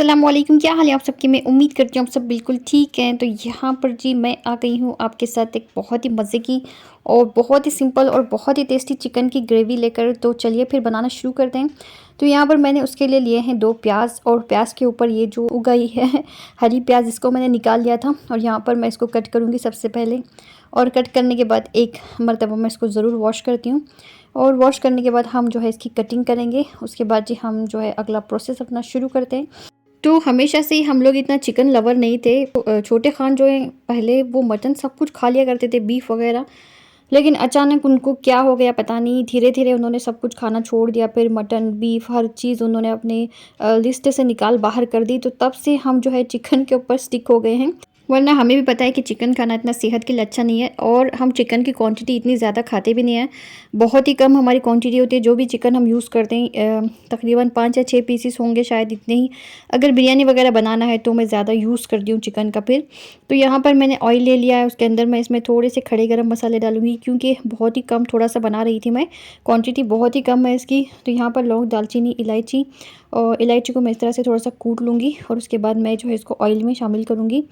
अस्सलामुअलैकुम, क्या हाल है आप सबकी। मैं उम्मीद करती हूँ आप सब बिल्कुल ठीक हैं। तो यहाँ पर जी मैं आ गई हूँ आपके साथ एक बहुत ही मज़े की और बहुत ही सिंपल और बहुत ही टेस्टी चिकन की ग्रेवी लेकर। तो चलिए फिर बनाना शुरू करते हैं। तो यहाँ पर मैंने उसके लिए लिए हैं 2 प्याज और प्याज के ऊपर ये जो उगाई है हरी प्याज, इसको मैंने निकाल लिया था और यहाँ पर मैं इसको कट करूँगी सबसे पहले। और कट करने के बाद एक मरतबा मैं इसको ज़रूर वॉश करती हूँ और वॉश करने के बाद हम जो है इसकी कटिंग करेंगे। उसके बाद जी हम जो है अगला प्रोसेस अपना शुरू करते हैं। तो हमेशा से ही हम लोग इतना चिकन लवर नहीं थे। तो छोटे खान जो है पहले वो मटन सब कुछ खा लिया करते थे, बीफ वगैरह। लेकिन अचानक उनको क्या हो गया पता नहीं, धीरे धीरे उन्होंने सब कुछ खाना छोड़ दिया। फिर मटन बीफ हर चीज़ उन्होंने अपने लिस्ट से निकाल बाहर कर दी। तो तब से हम जो है चिकन के ऊपर स्टिक हो गए हैं। वरना हमें भी पता है कि चिकन खाना इतना सेहत के लिए अच्छा नहीं है और हम चिकन की क्वांटिटी इतनी ज़्यादा खाते भी नहीं हैं। बहुत ही कम हमारी क्वांटिटी होती है। जो भी चिकन हम यूज़ करते हैं तकरीबन 5 या 6 पीसीस होंगे शायद, इतने ही। अगर बिरयानी वगैरह बनाना है तो मैं ज़्यादा यूज़ करती हूँ चिकन का। फिर तो यहाँ पर मैंने ऑयल ले लिया है, उसके अंदर मैं इसमें थोड़े से खड़े गरम मसाले डालूंगी क्योंकि बहुत ही कम थोड़ा सा बना रही थी मैं, क्वांटिटी बहुत ही कम है इसकी। तो यहाँ पर लौंग दालचीनी इलायची, और इलायची को मैं इस तरह से थोड़ा सा कूट लूँगी और उसके बाद मैं जो है इसको ऑयल में शामिल करूँगी।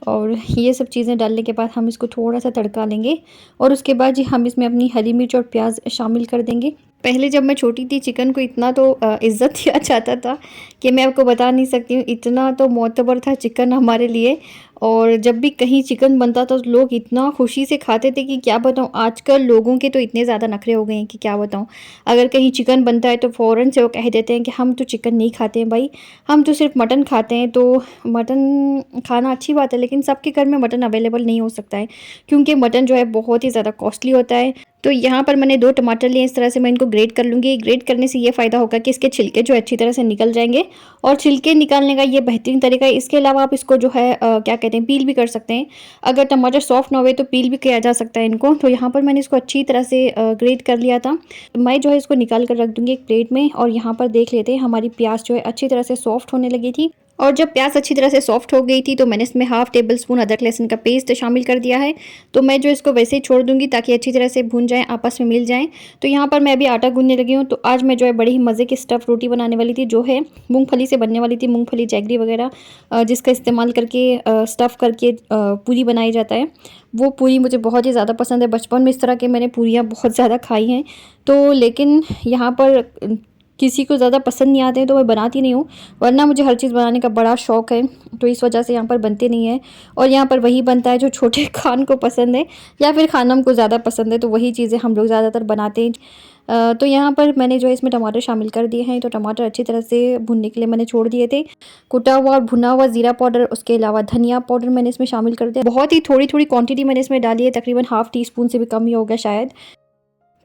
और ये सब चीज़ें डालने के बाद हम इसको थोड़ा सा तड़का लेंगे और उसके बाद जी हम इसमें अपनी हरी मिर्च और प्याज शामिल कर देंगे। पहले जब मैं छोटी थी चिकन को इतना तो इज़्ज़त दिया जाता था कि मैं आपको बता नहीं सकती हूँ। इतना तो मोतबर था चिकन हमारे लिए। और जब भी कहीं चिकन बनता था तो लोग इतना खुशी से खाते थे कि क्या बताऊँ। आजकल लोगों के तो इतने ज़्यादा नखरे हो गए हैं कि क्या बताऊँ। अगर कहीं चिकन बनता है तो फ़ौरन से वो कह देते हैं कि हम तो चिकन नहीं खाते हैं भाई, हम तो सिर्फ मटन खाते हैं। तो मटन खाना अच्छी बात है लेकिन सबके घर में मटन अवेलेबल नहीं हो सकता है क्योंकि मटन जो है बहुत ही ज़्यादा कॉस्टली होता है। तो यहाँ पर मैंने 2 टमाटर लिए, इस तरह से मैं इनको ग्रेट कर लूँगी। ग्रेट करने से ये फ़ायदा होगा कि इसके छिलके जो अच्छी तरह से निकल जाएंगे और छिलके निकालने का ये बेहतरीन तरीका है। इसके अलावा आप इसको जो है क्या कहते हैं, पील भी कर सकते हैं। अगर टमाटर सॉफ्ट ना हुए तो पील भी किया जा सकता है इनको। तो यहाँ पर मैंने इसको अच्छी तरह से ग्रेट कर लिया था। मैं जो है इसको निकाल कर रख दूँगी एक प्लेट में। और यहाँ पर देख लेते हैं हमारी प्याज जो है अच्छी तरह से सॉफ्ट होने लगी थी। और जब प्याज अच्छी तरह से सॉफ्ट हो गई थी तो मैंने इसमें हाफ़ टेबल स्पून अदरक लहसुन का पेस्ट शामिल कर दिया है। तो मैं जो इसको वैसे ही छोड़ दूंगी ताकि अच्छी तरह से भून जाएं, आपस में मिल जाएं। तो यहाँ पर मैं अभी आटा गूंदने लगी हूँ। तो आज मैं जो है बड़ी ही मज़े की स्टफ़ रोटी बनाने वाली थी, जो है मूंगफली से बनने वाली थी। मूंगफली जैगरी वगैरह जिसका इस्तेमाल करके स्टफ़ करके पूरी बनाई जाता है, वो पूरी मुझे बहुत ही ज़्यादा पसंद है। बचपन में इस तरह के मैंने पूरियाँ बहुत ज़्यादा खाई हैं। तो लेकिन यहाँ पर किसी को ज़्यादा पसंद नहीं आते हैं तो मैं बनाती नहीं हूँ। वरना मुझे हर चीज़ बनाने का बड़ा शौक़ है, तो इस वजह से यहाँ पर बनते नहीं है। और यहाँ पर वही बनता है जो छोटे खान को पसंद है या फिर खानम को ज़्यादा पसंद है, तो वही चीज़ें हम लोग ज़्यादातर बनाते हैं। तो यहाँ पर मैंने जो है इसमें टमाटर शामिल कर दिए हैं। तो टमाटर अच्छी तरह से भुनने के लिए मैंने छोड़ दिए थे। कुटा हुआ और भुना हुआ ज़ीरा पाउडर, उसके अलावा धनिया पाउडर मैंने इसमें शामिल कर दिया। बहुत ही थोड़ी थोड़ी क्वांटिटी मैंने इसमें डाली है, तकरीबन हाफ़ टी स्पून से भी कम ही होगा शायद।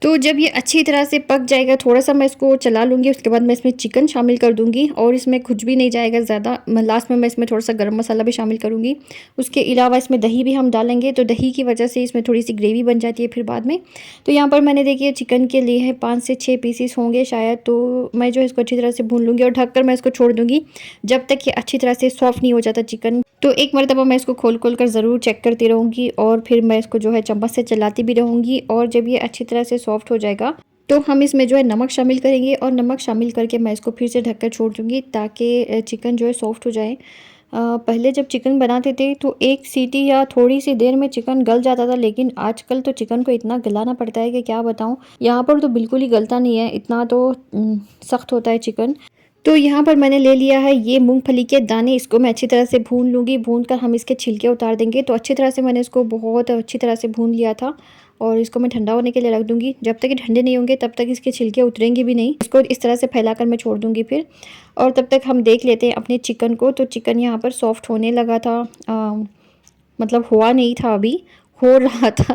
तो जब ये अच्छी तरह से पक जाएगा, थोड़ा-सा मैं इसको चला लूँगी। उसके बाद मैं इसमें चिकन शामिल कर दूँगी और इसमें कुछ भी नहीं जाएगा ज़्यादा। मैं लास्ट में मैं इसमें थोड़ा-सा गरम मसाला भी शामिल करूँगी। उसके अलावा इसमें दही भी हम डालेंगे, तो दही की वजह से इसमें थोड़ी-सी ग्रेवी बन जाती है फिर बाद में। तो यहाँ पर मैंने देखिए चिकन के लिए है 5 से 6 पीसेस होंगे शायद। तो मैं जो है इसको अच्छी तरह से भून लूँगी और ढककर मैं इसको छोड़ दूँगी जब तक ये अच्छी तरह से सॉफ्ट नहीं हो जाता चिकन। तो एक मरतबा मैं इसको खोल-खोल कर ज़रूर चेक करती रहूँगी और फिर मैं इसको जो है चम्मच से चलाती भी रहूँगी। और जब ये अच्छी तरह से सॉफ्ट हो जाएगा तो हम इसमें जो है नमक शामिल करेंगे और नमक शामिल करके मैं इसको फिर से ढककर छोड़ दूँगी ताकि चिकन जो है सॉफ्ट हो जाए। पहले जब चिकन बनाते थे तो 1 सीटी या थोड़ी सी देर में चिकन गल जाता था, लेकिन आजकल तो चिकन को इतना गलाना पड़ता है कि क्या बताऊँ। यहाँ पर तो बिल्कुल ही गलता नहीं है, इतना तो सख्त होता है चिकन। तो यहाँ पर मैंने ले लिया है ये मूंगफली के दाने, इसको मैं अच्छी तरह से भून लूँगी। भून कर हम इसके छिलके उतार देंगे। तो अच्छी तरह से मैंने इसको बहुत अच्छी तरह से भून लिया था और इसको मैं ठंडा होने के लिए रख दूँगी। जब तक ये ठंडे नहीं होंगे तब तक इसके छिलके उतरेंगे भी नहीं। इसको इस तरह से फैलाकर मैं छोड़ दूँगी फिर। और तब तक हम देख लेते हैं अपने चिकन को। तो चिकन यहाँ पर सॉफ्ट होने लगा था, मतलब हुआ नहीं था अभी, हो रहा था।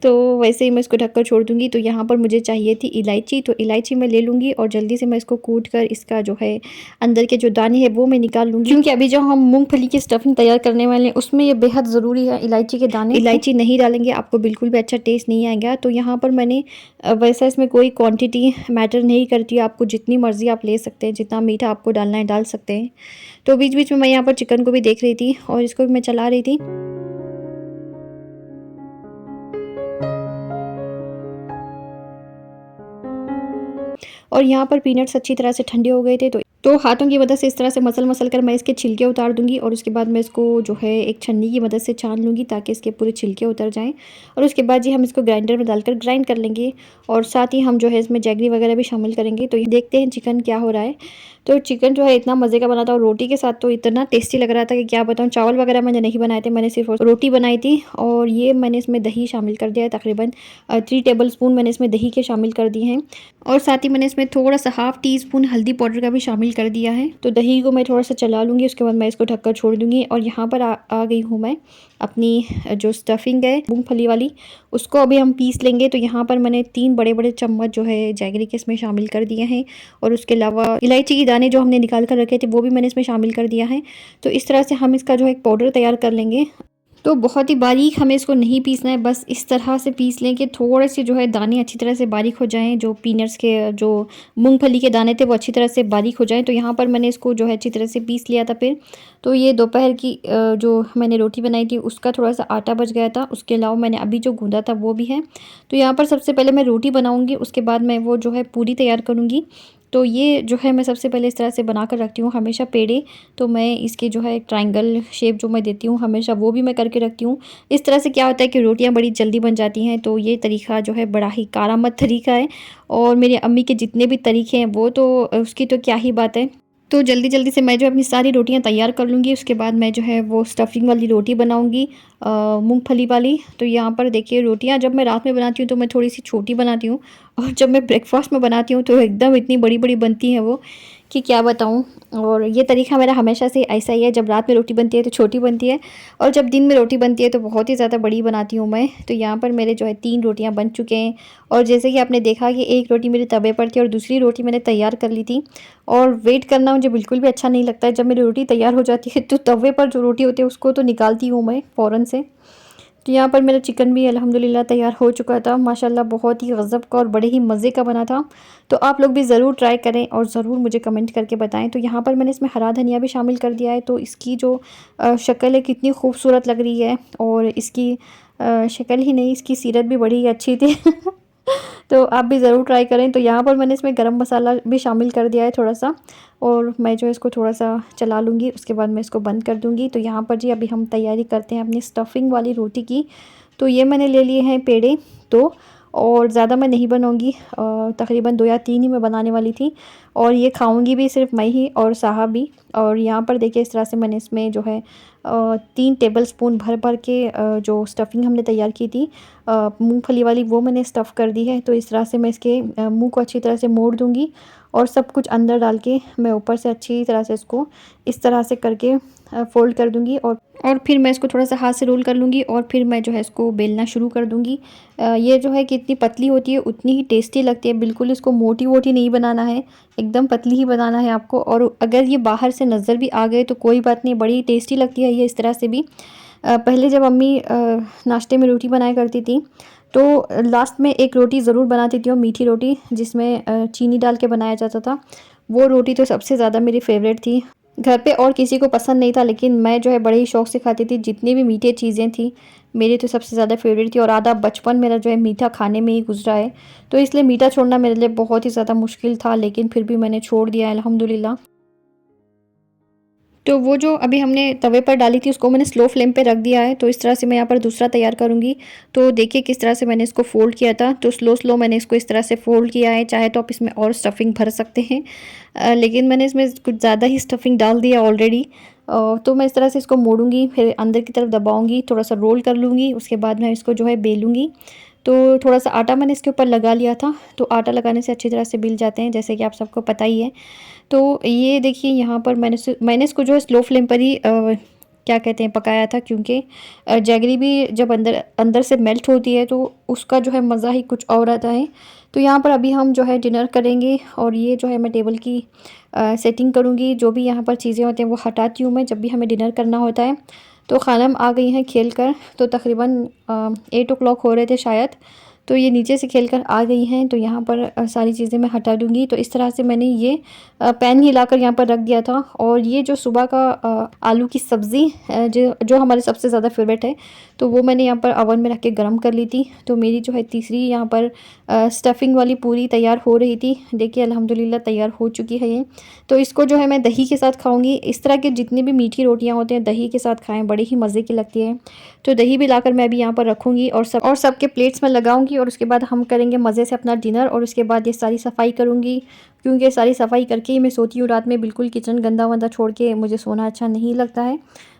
तो वैसे ही मैं इसको ढककर छोड़ दूँगी। तो यहाँ पर मुझे चाहिए थी इलायची, तो इलायची मैं ले लूँगी और जल्दी से मैं इसको कूट कर इसका जो है अंदर के जो दाने हैं वो मैं निकाल लूँगी, क्योंकि अभी जो हम मूंगफली की स्टफिंग तैयार करने वाले हैं उसमें ये बेहद ज़रूरी है इलायची के दाने। इलायची नहीं डालेंगे आपको बिल्कुल भी अच्छा टेस्ट नहीं आएगा। तो यहाँ पर मैंने वैसा इसमें कोई क्वान्टिटी मैटर नहीं करती, आपको जितनी मर्ज़ी आप ले सकते हैं, जितना मीठा आपको डालना है डाल सकते हैं। तो बीच बीच में मैं यहाँ पर चिकन को भी देख रही थी और इसको भी मैं चला रही थी। और यहाँ पर पीनट्स अच्छी तरह से ठंडे हो गए थे। तो हाथों की मदद से इस तरह से मसल कर मैं इसके छिलके उतार दूँगी और उसके बाद मैं इसको जो है एक छन्नी की मदद से छान लूँगी ताकि इसके पूरे छिलके उतर जाएँ। और उसके बाद जी हम इसको ग्राइंडर में डालकर ग्राइंड कर लेंगे और साथ ही हम जो है इसमें जैगरी वगैरह भी शामिल करेंगे। तो ये देखते हैं चिकन क्या हो रहा है। तो चिकन जो है इतना मज़े का बना था और रोटी के साथ तो इतना टेस्टी लग रहा था कि क्या बताऊँ। चावल वगैरह मैंने नहीं बनाए थे, मैंने सिर्फ रोटी बनाई थी। और ये मैंने इसमें दही शामिल कर दिया है, तकरीबन 3 टेबल स्पून मैंने इसमें दही के शामिल कर दिए हैं। और साथ ही मैंने इसमें थोड़ा-सा हाफ़ टी स्पून हल्दी पाउडर का भी शामिल कर दिया है। तो दही को मैं थोड़ा-सा चला लूँगी, उसके बाद मैं इसको ढककर छोड़ दूँगी। और यहाँ पर आ गई हूँ मैं अपनी जो स्टफिंग है मूँगफली वाली, उसको अभी हम पीस लेंगे। तो यहाँ पर मैंने 3 बड़े-बड़े चम्मच जो है जैगरी के इसमें शामिल कर दिए हैं और उसके अलावा इलायची के दाने जो हमने निकाल कर रखे थे वो भी मैंने इसमें शामिल कर दिया है। तो इस तरह से हम इसका जो है एक पाउडर तैयार कर लेंगे। तो बहुत ही बारीक हमें इसको नहीं पीसना है, बस इस तरह से पीस लें कि थोड़े से जो है दाने अच्छी तरह से बारीक हो जाएँ, जो पीनट्स के जो मूँगफली के दाने थे वो अच्छी तरह से बारीक हो जाएँ। तो यहाँ पर मैंने इसको जो है अच्छी तरह से पीस लिया था फिर। तो ये दोपहर की जो मैंने रोटी बनाई थी उसका थोड़ा-सा आटा बच गया था, उसके अलावा मैंने अभी जो गूँधा था वो भी है। तो यहाँ पर सबसे पहले मैं रोटी बनाऊँगी, उसके बाद मैं वो जो है पूरी तैयार करूँगी। तो ये जो है मैं सबसे पहले इस तरह से बना कर रखती हूँ हमेशा पेड़े। तो मैं इसकी जो है ट्रायंगल शेप जो मैं देती हूँ हमेशा वो भी मैं करके रखती हूँ। इस तरह से क्या होता है कि रोटियाँ बड़ी जल्दी बन जाती हैं। तो ये तरीका जो है बड़ा ही कारआमद तरीका है और मेरी अम्मी के जितने भी तरीके हैं वो तो उसकी तो क्या ही बात है। तो जल्दी-जल्दी से मैं जो अपनी सारी रोटियाँ तैयार कर लूँगी, उसके बाद मैं जो है वो स्टफिंग वाली रोटी बनाऊँगी मूँगफली वाली। तो यहाँ पर देखिए रोटियाँ जब मैं रात में बनाती हूँ तो मैं थोड़ी-सी छोटी बनाती हूँ और जब मैं ब्रेकफ़ास्ट में बनाती हूँ तो एकदम इतनी बड़ी-बड़ी बनती हैं वो कि क्या बताऊँ। और ये तरीका मेरा हमेशा से ऐसा ही है, जब रात में रोटी बनती है तो छोटी बनती है और जब दिन में रोटी बनती है तो बहुत ही ज़्यादा बड़ी बनाती हूँ मैं। तो यहाँ पर मेरे जो है 3 रोटियाँ बन चुके हैं और जैसे कि आपने देखा कि एक रोटी मेरे तवे पर थी और दूसरी रोटी मैंने तैयार कर ली थी। और वेट करना मुझे बिल्कुल भी अच्छा नहीं लगता है। जब मेरी रोटी तैयार हो जाती है तो तवे पर जो रोटी होती है उसको तो निकालती हूँ मैं फ़ौरन से। तो यहाँ पर मेरा चिकन भी अल्हम्दुलिल्लाह तैयार हो चुका था। माशाल्लाह बहुत ही गज़ब का और बड़े ही मज़े का बना था। तो आप लोग भी ज़रूर ट्राई करें और ज़रूर मुझे कमेंट करके बताएँ। तो यहाँ पर मैंने इसमें हरा धनिया भी शामिल कर दिया है। तो इसकी जो शक्ल है कितनी खूबसूरत लग रही है और इसकी शक्ल ही नहीं, इसकी सीरत भी बड़ी ही अच्छी थी। तो आप भी ज़रूर ट्राई करें। तो यहाँ पर मैंने इसमें गरम मसाला भी शामिल कर दिया है थोड़ा-सा और मैं जो है इसको थोड़ा-सा चला लूँगी, उसके बाद मैं इसको बंद कर दूँगी। तो यहाँ पर जी अभी हम तैयारी करते हैं अपनी स्टफिंग वाली रोटी की। तो ये मैंने ले लिए हैं पेड़े 2 और ज़्यादा मैं नहीं बनाऊँगी, तकरीबन 2 या 3 ही मैं बनाने वाली थी और ये खाऊँगी भी सिर्फ मैं ही और साहब भी। और यहाँ पर देखिए इस तरह से मैंने इसमें जो है 3 टेबल स्पून भर-भर के जो स्टफिंग हमने तैयार की थी मूँगफली वाली वो मैंने स्टफ़ कर दी है। तो इस तरह से मैं इसके मुँह को अच्छी तरह से मोड़ दूँगी और सब कुछ अंदर डाल के मैं ऊपर से अच्छी तरह से इसको इस तरह से करके फ़ोल्ड कर दूँगी और फिर मैं इसको थोड़ा-सा हाथ से रोल कर लूँगी और फिर मैं जो है इसको बेलना शुरू कर दूँगी। ये जो है कि इतनी पतली होती है उतनी ही टेस्टी लगती है, बिल्कुल इसको मोटी-वोटी नहीं बनाना है, एकदम पतली ही बनाना है आपको। और अगर ये बाहर से नज़र भी आ गए तो कोई बात नहीं, बड़ी टेस्टी लगती है ये इस तरह से भी। पहले जब अम्मी नाश्ते में रोटी बनाया करती थी तो लास्ट में एक रोटी ज़रूर बनाती थी, वो मीठी रोटी जिसमें चीनी डाल के बनाया जाता था। वो रोटी तो सबसे ज़्यादा मेरी फ़ेवरेट थी। घर पे और किसी को पसंद नहीं था लेकिन मैं जो है बड़े ही शौक़ से खाती थी। जितनी भी मीठी चीज़ें थी मेरी तो सबसे ज़्यादा फ़ेवरेट थी और आधा बचपन मेरा जो है मीठा खाने में ही गुज़रा है। तो इसलिए मीठा छोड़ना मेरे लिए बहुत ही ज़्यादा मुश्किल था, लेकिन फिर भी मैंने छोड़ दिया अल्हम्दुलिल्लाह। तो वो जो अभी हमने तवे पर डाली थी उसको मैंने स्लो फ्लेम पे रख दिया है। तो इस तरह से मैं यहाँ पर दूसरा तैयार करूँगी। तो देखिए किस तरह से मैंने इसको फ़ोल्ड किया था। तो स्लो मैंने इसको इस तरह से फ़ोल्ड किया है। चाहे तो आप इसमें और स्टफिंग भर सकते हैं, लेकिन मैंने इसमें कुछ ज़्यादा ही स्टफिंग डाल दिया ऑलरेडी। तो मैं इस तरह से इसको मोड़ूँगी, फिर अंदर की तरफ दबाऊँगी, थोड़ा-सा रोल कर लूँगी, उसके बाद मैं इसको जो है बेलूँगी। तो थोड़ा-सा आटा मैंने इसके ऊपर लगा लिया था। तो आटा लगाने से अच्छी तरह से बिल जाते हैं, जैसे कि आप सबको पता ही है। तो ये देखिए यहाँ पर मैंने इसको जो है स्लो फ्लेम पर ही क्या कहते हैं पकाया था, क्योंकि जैगरी भी जब अंदर अंदर से मेल्ट होती है तो उसका जो है मज़ा ही कुछ और आता है। तो यहाँ पर अभी हम जो है डिनर करेंगे और ये जो है मैं टेबल की सेटिंग करूँगी। जो भी यहाँ पर चीज़ें होती हैं वो हटाती हूँ मैं जब भी हमें डिनर करना होता है। तो खानम आ गई हैं खेल कर, तो तकरीबन 8 o'clock हो रहे थे शायद। तो ये नीचे से खेल कर आ गई हैं, तो यहाँ पर सारी चीज़ें मैं हटा दूँगी। तो इस तरह से मैंने ये पैन हिलाकर यहाँ पर रख दिया था। और ये जो सुबह का आलू की सब्ज़ी जो जो हमारे सबसे ज़्यादा फेवरेट है, तो वो मैंने यहाँ पर ओवन में रख के गर्म कर ली थी। तो मेरी जो है तीसरी यहाँ पर स्टफिंग वाली पूरी तैयार हो रही थी। देखिए अल्हम्दुलिल्लाह तैयार हो चुकी है ये। तो इसको जो है मैं दही के साथ खाऊंगी। इस तरह के जितनी भी मीठी रोटियां होती हैं दही के साथ खाएं, बड़ी ही मज़े की लगती है। तो दही भी लाकर मैं भी यहाँ पर रखूँगी और सबके प्लेट्स में लगाऊंगी। और उसके बाद हम करेंगे मज़े से अपना डिनर। और उसके बाद ये सारी सफाई करूँगी, क्योंकि सारी सफाई करके ही मैं सोती हूँ रात में। बिल्कुल किचन गंदा वंदा छोड़ के मुझे सोना अच्छा नहीं लगता है।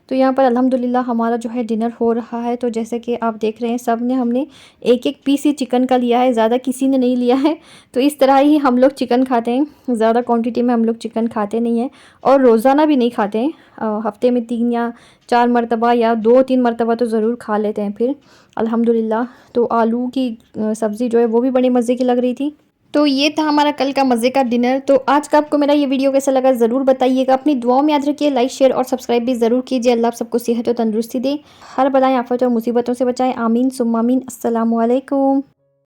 तो यहाँ पर अल्हम्दुलिल्लाह हमारा जो है डिनर हो रहा है। तो जैसे कि आप देख रहे हैं सब ने हमने एक एक पीस ही चिकन का लिया है, ज़्यादा किसी ने नहीं लिया है। तो इस तरह ही हम लोग चिकन खाते हैं, ज़्यादा क्वांटिटी में हम लोग चिकन खाते नहीं हैं और रोज़ाना भी नहीं खाते हैं। हफ्ते में 3 या 4 मरतबा या 2-3 मरतबा तो ज़रूर खा लेते हैं फिर अल्हम्दुलिल्लाह। तो आलू की सब्ज़ी जो है वो भी बड़ी मज़े की लग रही थी। तो ये था हमारा कल का मज़े का डिनर। तो आज का आपको मेरा ये वीडियो कैसा लगा ज़रूर बताइएगा। अपनी दुआओं में याद रखिए, लाइक शेयर और सब्सक्राइब भी ज़रूर कीजिए। अल्लाह आप सबको सेहत और तंदुरुस्ती दे, हर बलाएं आफत और मुसीबतों से बचाएं। आमीन सुम्मा आमीन। अस्सलामु अलैकुम।